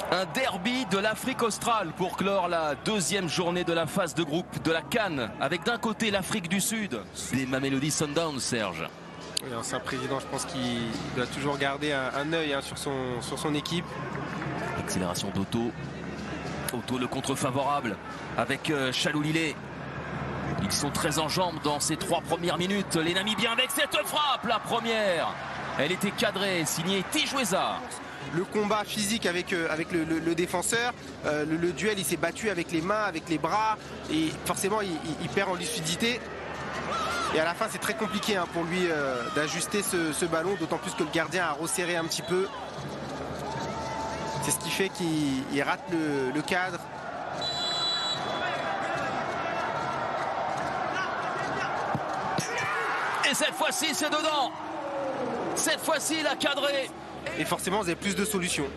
Un derby de l'Afrique australe pour clore la deuxième journée de la phase de groupe de la CAN, avec d'un côté l'Afrique du Sud, des Mamelody Sundowns, Serge. Oui, ancien président, je pense qu'il doit toujours garder un œil sur son équipe. Accélération d'Otto. Otto le contre-favorable avec Chaloulilé. Ils sont très en jambes dans ces 3 premières minutes. Les Namibiens avec cette frappe, la première. Elle était cadrée, signée Tijueza. Le combat physique avec le défenseur, le duel, il s'est battu avec les mains, avec les bras, et forcément il perd en lucidité. Et à la fin c'est très compliqué pour lui d'ajuster ce ballon, d'autant plus que le gardien a resserré un petit peu. C'est ce qui fait qu'il rate le cadre. Et cette fois-ci c'est dedans. Cette fois-ci il a cadré. Et forcément vous avez plus de solutions.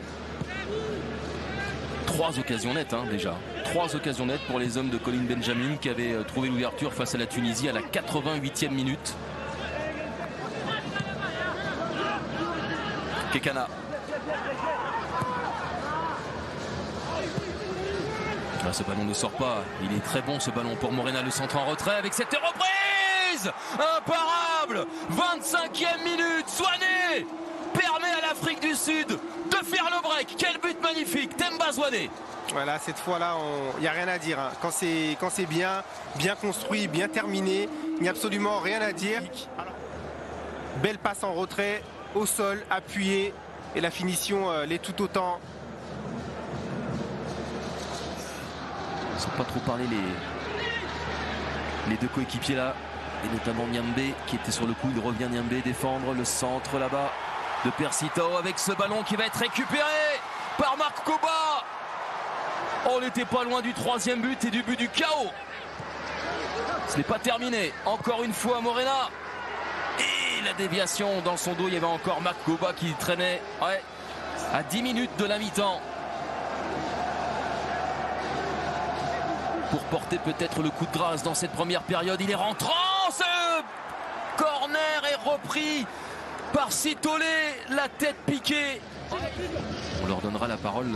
3 occasions nettes déjà. 3 occasions nettes pour les hommes de Colin Benjamin qui avaient trouvé l'ouverture face à la Tunisie à la 88e minute. Kekana. Ah, ce ballon ne sort pas. Il est très bon ce ballon pour Morena, le centre en retrait avec cette reprise imparable. 25e minute. Zouané permet à l'Afrique du Sud de faire le break. Quel but magnifique, Temba Zouané. Voilà, cette fois-là, il n'y a rien à dire. Quand c'est bien construit, bien terminé, il n'y a absolument rien à dire. Belle passe en retrait, au sol, appuyé, et la finition l'est tout autant. Ils ne sont pas trop parlé les deux coéquipiers là, et notamment Niambé qui était sur le coup. Il revient Niambé défendre le centre là-bas de Persitao avec ce ballon qui va être récupéré par Marc Koba. On n'était pas loin du 3e but et du but du chaos. Ce n'est pas terminé. Encore une fois Morena. Et la déviation dans son dos. Il y avait encore Marc Koba qui traînait à 10 minutes de la mi-temps. Pour porter peut-être le coup de grâce dans cette première période. Il est rentrant. Ce corner est repris par Sitolé, la tête piquée. On leur donnera la parole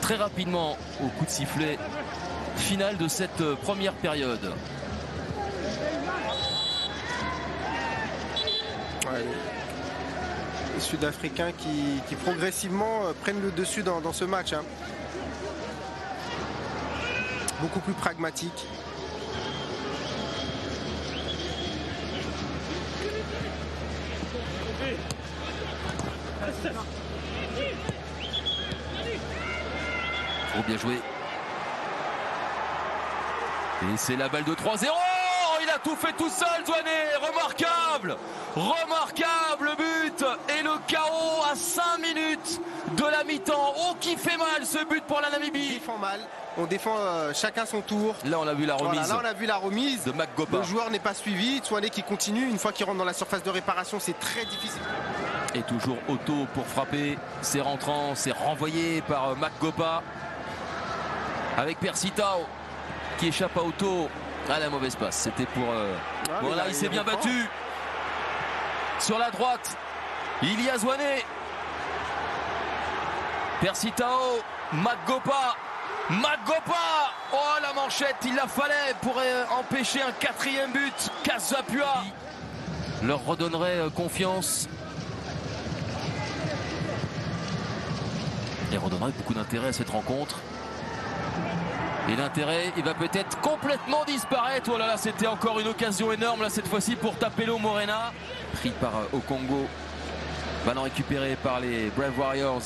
très rapidement au coup de sifflet final de cette première période. Ouais, les Sud-Africains qui progressivement prennent le dessus dans ce match. Beaucoup plus pragmatique. Oh, bien joué. Et c'est la balle de 3-0. Il a tout fait tout seul, Zouané. Remarquable. Remarquable but. Et le chaos à 5 minutes de la mi-temps. Oh, qui fait mal ce but pour la Namibie. Il défend mal. On défend chacun son tour. Là, on a vu la remise. Voilà, là, on a vu la remise de Mac Gopa. Le joueur n'est pas suivi. Zouané qui continue. Une fois qu'il rentre dans la surface de réparation, c'est très difficile. Et toujours Otto pour frapper. C'est rentrant, c'est renvoyé par Mac Gopa. Avec Persitao qui échappe à Otto. À la mauvaise passe. C'était pour... voilà, il s'est bien battu. Sur la droite, il y a Zouané. Persitao. Mac Gopa. Mac Gopa. Oh, la manchette, il la fallait pour empêcher un 4e but. Kasapua leur redonnerait confiance. Et redonnerait beaucoup d'intérêt à cette rencontre. Et l'intérêt, il va peut-être complètement disparaître. Oh là là, c'était encore une occasion énorme, là, cette fois-ci, pour Tapelo Morena. Pris par Okongo. Ballon récupéré par les Brave Warriors.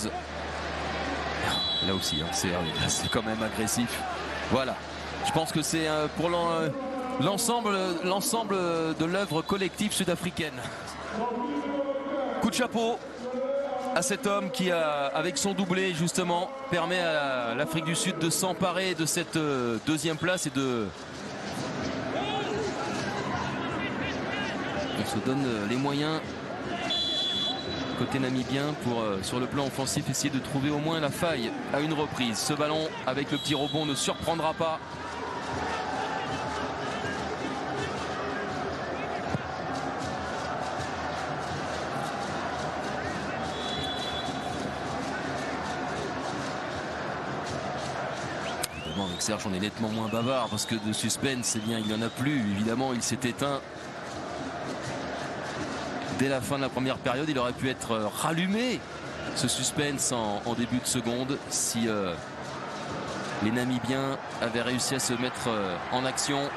Là aussi, c'est quand même agressif. Voilà. Je pense que c'est pour l'ensemble de l'œuvre collective sud-africaine. Coup de chapeau à cet homme qui, avec son doublé justement, permet à l'Afrique du Sud de s'emparer de cette 2e place et de... On se donne les moyens côté namibien pour, sur le plan offensif, essayer de trouver au moins la faille à une reprise. Ce ballon avec le petit rebond ne surprendra pas. Évidemment, avec Serge, on est nettement moins bavard parce que de suspense, eh bien, il n'y en a plus. Évidemment, il s'est éteint dès la fin de la première période. Il aurait pu être rallumé, ce suspense, en début de seconde, si les Namibiens avaient réussi à se mettre en action.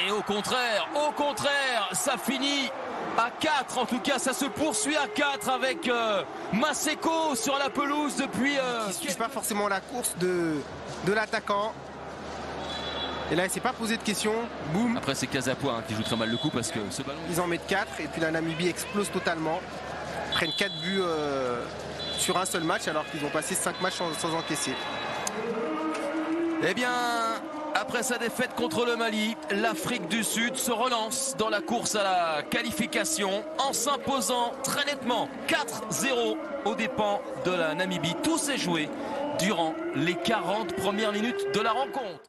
Et au contraire, ça finit à 4. En tout cas, ça se poursuit à 4 avec Maseko sur la pelouse depuis... Qui ne suit pas forcément la course de l'attaquant. Et là, il ne s'est pas posé de questions. Boum. Après, c'est Kazapoa qui joue très mal le coup parce que ce ballon... Ils en mettent 4 et puis la Namibie explose totalement. Ils prennent 4 buts sur un seul match alors qu'ils ont passé 5 matchs sans encaisser. Eh bien, après sa défaite contre le Mali, l'Afrique du Sud se relance dans la course à la qualification en s'imposant très nettement 4-0 aux dépens de la Namibie. Tout s'est joué durant les 40 premières minutes de la rencontre.